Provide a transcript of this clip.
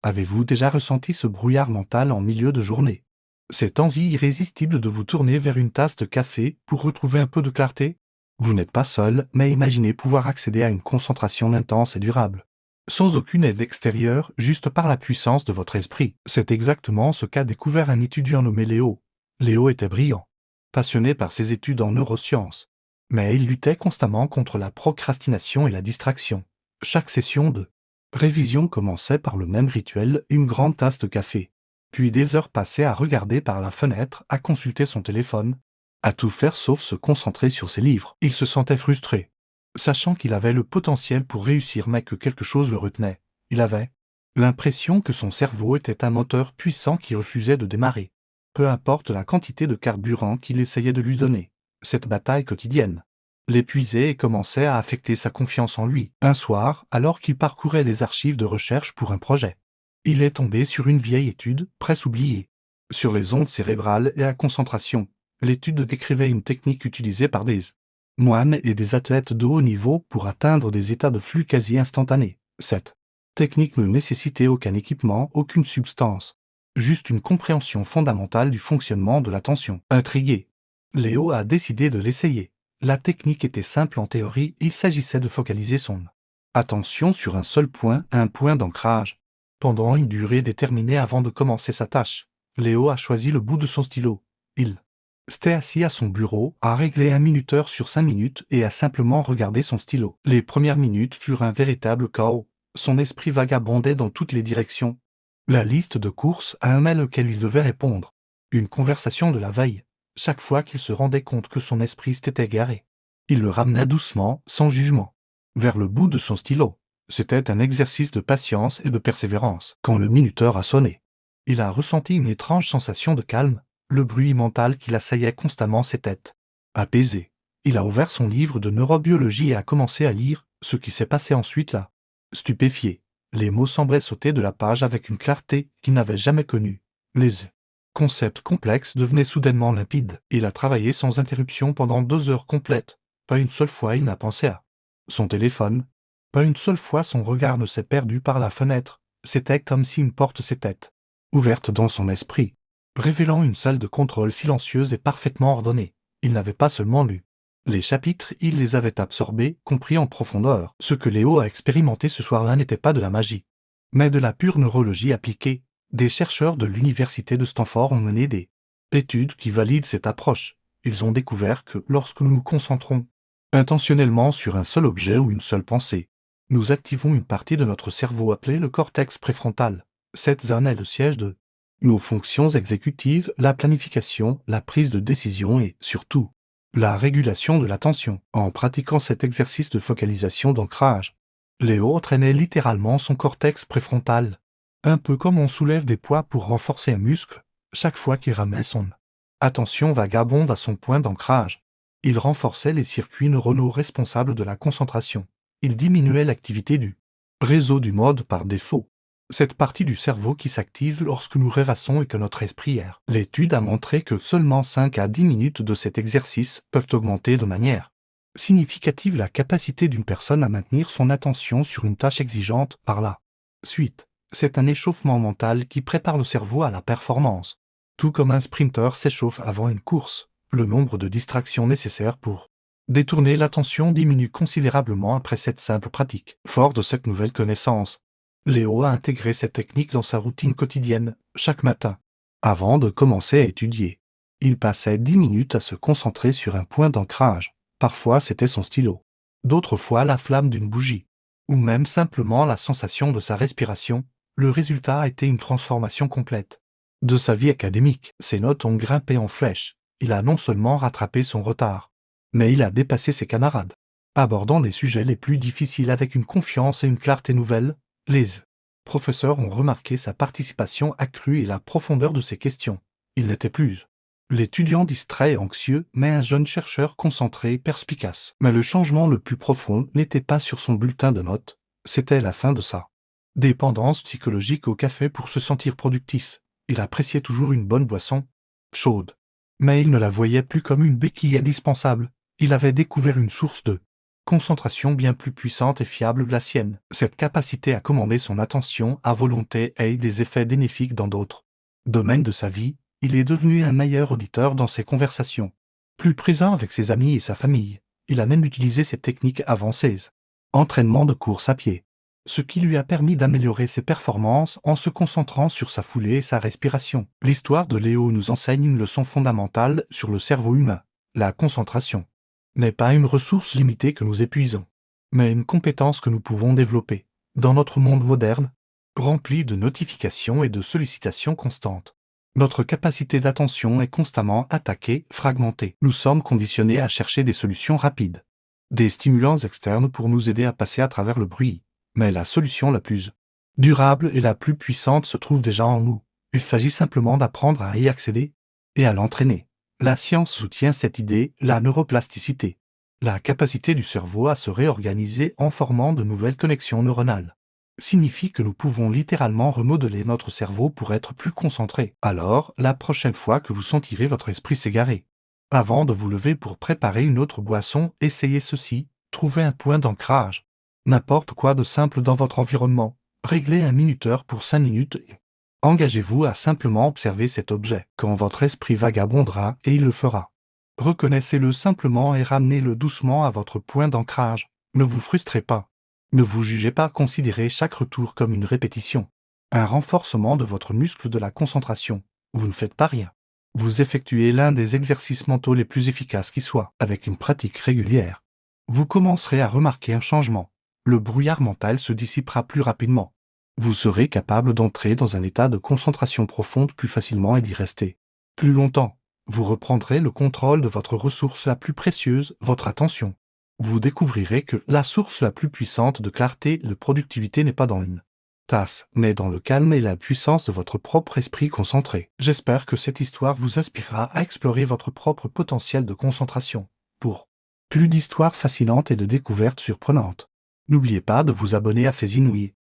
Avez-vous déjà ressenti ce brouillard mental en milieu de journée? Cette envie irrésistible de vous tourner vers une tasse de café pour retrouver un peu de clarté? Vous n'êtes pas seul, mais imaginez pouvoir accéder à une concentration intense et durable. Sans aucune aide extérieure, juste par la puissance de votre esprit. C'est exactement ce qu'a découvert un étudiant nommé Léo. Léo était brillant, passionné par ses études en neurosciences. Mais il luttait constamment contre la procrastination et la distraction. Chaque session de révision commençait par le même rituel, une grande tasse de café. Puis des heures passées à regarder par la fenêtre, à consulter son téléphone, à tout faire sauf se concentrer sur ses livres. Il se sentait frustré, sachant qu'il avait le potentiel pour réussir mais que quelque chose le retenait. Il avait l'impression que son cerveau était un moteur puissant qui refusait de démarrer. Peu importe la quantité de carburant qu'il essayait de lui donner. Cette bataille quotidienne l'épuisait et commençait à affecter sa confiance en lui. Un soir, alors qu'il parcourait les archives de recherche pour un projet, il est tombé sur une vieille étude, presque oubliée, sur les ondes cérébrales et la concentration. L'étude décrivait une technique utilisée par des moines et des athlètes de haut niveau pour atteindre des états de flux quasi instantanés. Cette technique ne nécessitait aucun équipement, aucune substance, juste une compréhension fondamentale du fonctionnement de l'attention. Intrigué, Léo a décidé de l'essayer. La technique était simple en théorie, il s'agissait de focaliser son attention sur un seul point, un point d'ancrage. Pendant une durée déterminée avant de commencer sa tâche, Léo a choisi le bout de son stylo. Il s'était assis à son bureau, a réglé un minuteur sur 5 minutes et a simplement regardé son stylo. Les premières minutes furent un véritable chaos. Son esprit vagabondait dans toutes les directions. La liste de courses à un mail auquel il devait répondre. Une conversation de la veille. Chaque fois qu'il se rendait compte que son esprit s'était égaré, il le ramenait doucement, sans jugement, vers le bout de son stylo. C'était un exercice de patience et de persévérance. Quand le minuteur a sonné, il a ressenti une étrange sensation de calme. Le bruit mental qui l'assaillait constamment s'était apaisé. Il a ouvert son livre de neurobiologie et a commencé à lire. Ce qui s'est passé ensuite l'a stupéfié. Les mots semblaient sauter de la page avec une clarté qu'il n'avait jamais connue. Les concepts complexes devenaient soudainement limpides. Il a travaillé sans interruption pendant 2 heures complètes. Pas une seule fois il n'a pensé à son téléphone. Pas une seule fois son regard ne s'est perdu par la fenêtre. C'était comme si une porte s'était ouverte dans son esprit, révélant une salle de contrôle silencieuse et parfaitement ordonnée. Il n'avait pas seulement lu les chapitres, il les avait absorbés, compris en profondeur. Ce que Léo a expérimenté ce soir-là n'était pas de la magie, mais de la pure neurologie appliquée. Des chercheurs de l'université de Stanford ont mené des études qui valident cette approche. Ils ont découvert que lorsque nous nous concentrons intentionnellement sur un seul objet ou une seule pensée, nous activons une partie de notre cerveau appelée le cortex préfrontal. Cette zone est le siège de nos fonctions exécutives, la planification, la prise de décision et, surtout, la régulation de l'attention. En pratiquant cet exercice de focalisation d'ancrage, Léo entraînait littéralement son cortex préfrontal. Un peu comme on soulève des poids pour renforcer un muscle, chaque fois qu'il ramène son attention vagabonde à son point d'ancrage. Il renforçait les circuits neuronaux responsables de la concentration. Il diminuait l'activité du réseau du mode par défaut. Cette partie du cerveau qui s'active lorsque nous rêvassons et que notre esprit erre. L'étude a montré que seulement 5 à 10 minutes de cet exercice peuvent augmenter de manière significative la capacité d'une personne à maintenir son attention sur une tâche exigeante. Par la suite, c'est un échauffement mental qui prépare le cerveau à la performance. Tout comme un sprinter s'échauffe avant une course, le nombre de distractions nécessaires pour détourner l'attention diminue considérablement après cette simple pratique. Fort de cette nouvelle connaissance, Léo a intégré cette technique dans sa routine quotidienne, chaque matin. Avant de commencer à étudier, il passait 10 minutes à se concentrer sur un point d'ancrage. Parfois c'était son stylo, d'autres fois la flamme d'une bougie, ou même simplement la sensation de sa respiration. Le résultat a été une transformation complète de sa vie académique. Ses notes ont grimpé en flèche. Il a non seulement rattrapé son retard, mais il a dépassé ses camarades, abordant les sujets les plus difficiles avec une confiance et une clarté nouvelles. Les professeurs ont remarqué sa participation accrue et la profondeur de ses questions. Il n'était plus l'étudiant distrait et anxieux, mais un jeune chercheur concentré et perspicace. Mais le changement le plus profond n'était pas sur son bulletin de notes, c'était la fin de sa dépendance psychologique au café pour se sentir productif. Il appréciait toujours une bonne boisson chaude, mais il ne la voyait plus comme une béquille indispensable. Il avait découvert une source de concentration bien plus puissante et fiable que la sienne. Cette capacité à commander son attention à volonté a eu des effets bénéfiques dans d'autres domaines de sa vie. Il est devenu un meilleur auditeur dans ses conversations, plus présent avec ses amis et sa famille. Il a même utilisé ces techniques avancées. Entraînement de course à pied. Ce qui lui a permis d'améliorer ses performances en se concentrant sur sa foulée et sa respiration. L'histoire de Léo nous enseigne une leçon fondamentale sur le cerveau humain. La concentration n'est pas une ressource limitée que nous épuisons, mais une compétence que nous pouvons développer. Dans notre monde moderne, rempli de notifications et de sollicitations constantes, notre capacité d'attention est constamment attaquée, fragmentée. Nous sommes conditionnés à chercher des solutions rapides, des stimulants externes pour nous aider à passer à travers le bruit. Mais la solution la plus durable et la plus puissante se trouve déjà en nous. Il s'agit simplement d'apprendre à y accéder et à l'entraîner. La science soutient cette idée, la neuroplasticité, la capacité du cerveau à se réorganiser en formant de nouvelles connexions neuronales, signifie que nous pouvons littéralement remodeler notre cerveau pour être plus concentrés. Alors, la prochaine fois que vous sentirez votre esprit s'égarer, avant de vous lever pour préparer une autre boisson, essayez ceci, trouvez un point d'ancrage. N'importe quoi de simple dans votre environnement. Réglez un minuteur pour 5 minutes et engagez-vous à simplement observer cet objet. Quand votre esprit vagabondera, et il le fera, reconnaissez-le simplement et ramenez-le doucement à votre point d'ancrage. Ne vous frustrez pas. Ne vous jugez pas, considérez chaque retour comme une répétition, un renforcement de votre muscle de la concentration. Vous ne faites pas rien. Vous effectuez l'un des exercices mentaux les plus efficaces qui soient. Avec une pratique régulière, vous commencerez à remarquer un changement. Le brouillard mental se dissipera plus rapidement. Vous serez capable d'entrer dans un état de concentration profonde plus facilement et d'y rester plus longtemps. Vous reprendrez le contrôle de votre ressource la plus précieuse, votre attention. Vous découvrirez que la source la plus puissante de clarté et de productivité n'est pas dans une tasse, mais dans le calme et la puissance de votre propre esprit concentré. J'espère que cette histoire vous inspirera à explorer votre propre potentiel de concentration. Pour plus d'histoires fascinantes et de découvertes surprenantes, n'oubliez pas de vous abonner à Faits Inouïs.